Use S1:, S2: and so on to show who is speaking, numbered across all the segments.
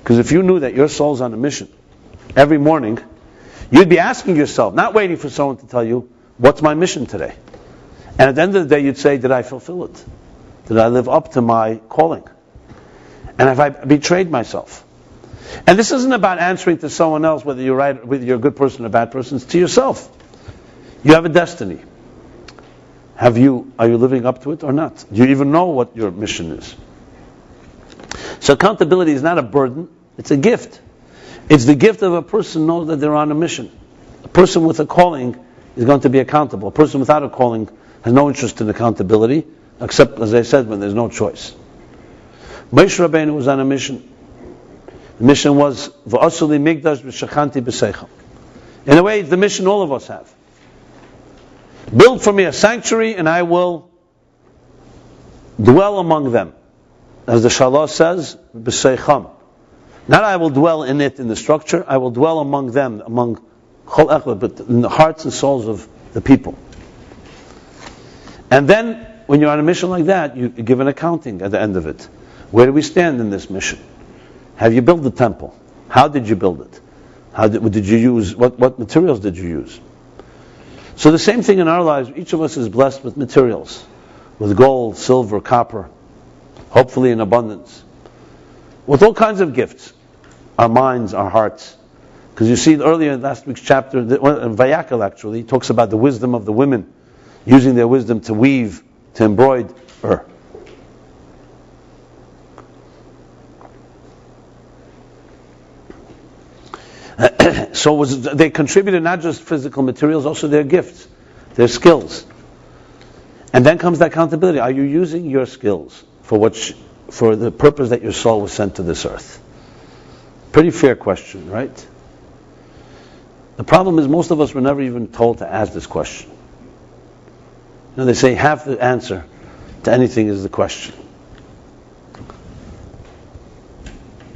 S1: Because if you knew that your soul's on a mission every morning, you'd be asking yourself, not waiting for someone to tell you, what's my mission today? And at the end of the day, you'd say, did I fulfill it? Did I live up to my calling? And have I betrayed myself? And this isn't about answering to someone else whether you're right, whether you're a good person or a bad person. It's to yourself. You have a destiny. Are you living up to it or not? Do you even know what your mission is? So accountability is not a burden, it's a gift. It's the gift of a person knows that they're on a mission. A person with a calling is going to be accountable. A person without a calling has no interest in accountability, except, as I said, when there's no choice. Moshe Rabbeinu was on a mission. The mission was V'asuli migdash v'shachanti b'seichel. In a way, it's the mission all of us have. Build for me a sanctuary, and I will dwell among them. As the Shalah says, b'seicham. Not I will dwell in it, in the structure. I will dwell among them, among chol echad, but in the hearts and souls of the people. And then, when you're on a mission like that, you give an accounting at the end of it. Where do we stand in this mission? Have you built the temple? How did you build it? What did you use? What materials did you use? So the same thing in our lives. Each of us is blessed with materials, with gold, silver, copper, hopefully in abundance, with all kinds of gifts. Our minds, our hearts. Because you see earlier in last week's chapter, in Vayakhel actually, talks about the wisdom of the women, using their wisdom to weave, to embroider. So they contributed not just physical materials, also their gifts, their skills. And then comes the accountability. Are you using your skills for the purpose that your soul was sent to this earth? Pretty fair question, right? The problem is most of us were never even told to ask this question. They say half the answer to anything is the question.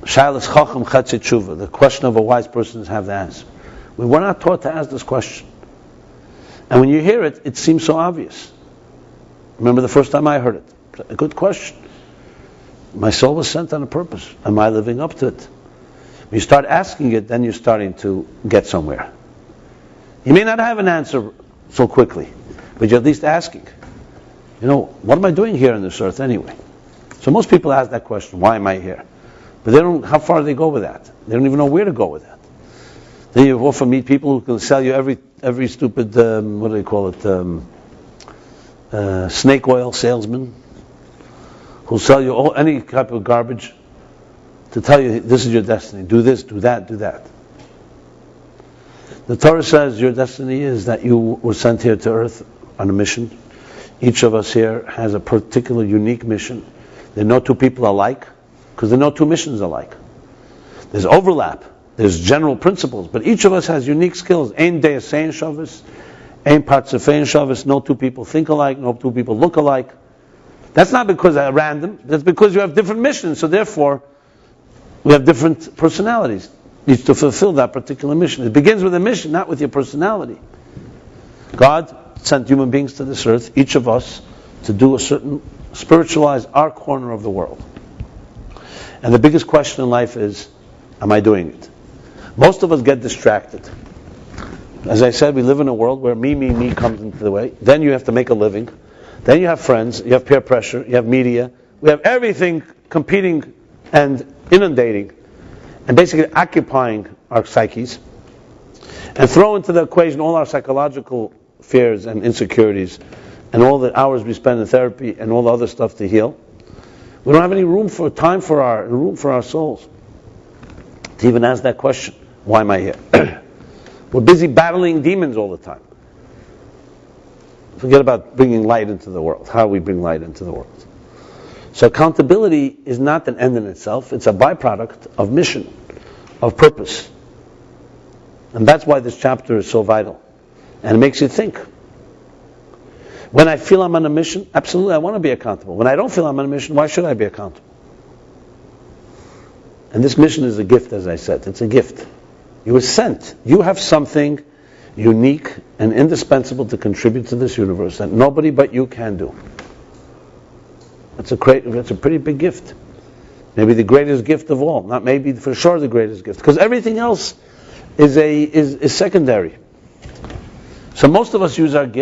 S1: Shailas Chacham Chetzi Tshuva, the question of a wise person is have the answer. We were not taught to ask this question. And when you hear it, it seems so obvious. Remember the first time I heard it? A good question. My soul was sent on a purpose. Am I living up to it? When you start asking it, then you're starting to get somewhere. You may not have an answer so quickly, but you're at least asking. What am I doing here on this earth anyway? So most people ask that question, why am I here? But they don't. How far do they go with that? They don't even know where to go with that. Then you often meet people who can sell you every stupid what do they call it? Snake oil salesman who'll sell you any type of garbage to tell you this is your destiny. Do this, do that, do that. The Torah says your destiny is that you were sent here to earth on a mission. Each of us here has a particular unique mission. There are no two people alike, because there are no two missions alike. There's overlap, there's general principles, but each of us has unique skills. Ein de'asein shavis, ein partzefein shavis. No two people think alike, no two people look alike. That's not because they're random, that's because you have different missions, so therefore we have different personalities. Needs to fulfill that particular mission. It begins with a mission, not with your personality. God sent human beings to this earth, each of us, to do a certain, spiritualize our corner of the world. And the biggest question in life is, am I doing it? Most of us get distracted. As I said, we live in a world where me comes into the way. Then you have to make a living. Then you have friends, you have peer pressure, you have media. We have everything competing and inundating and basically occupying our psyches. And throw into the equation all our psychological fears and insecurities and all the hours we spend in therapy and all the other stuff to heal. We don't have any room for our souls to even ask that question. Why am I here? We're busy battling demons all the time. Forget about bringing light into the world. How do we bring light into the world? So accountability is not an end in itself. It's a byproduct of mission, of purpose. And that's why this chapter is so vital. And it makes you think. When I feel I'm on a mission, absolutely I want to be accountable. When I don't feel I'm on a mission, why should I be accountable? And this mission is a gift, as I said. It's a gift. You were sent. You have something unique and indispensable to contribute to this universe that nobody but you can do. It's a pretty big gift. Maybe the greatest gift of all. Not maybe, for sure the greatest gift. Because everything else is secondary. So most of us use our gift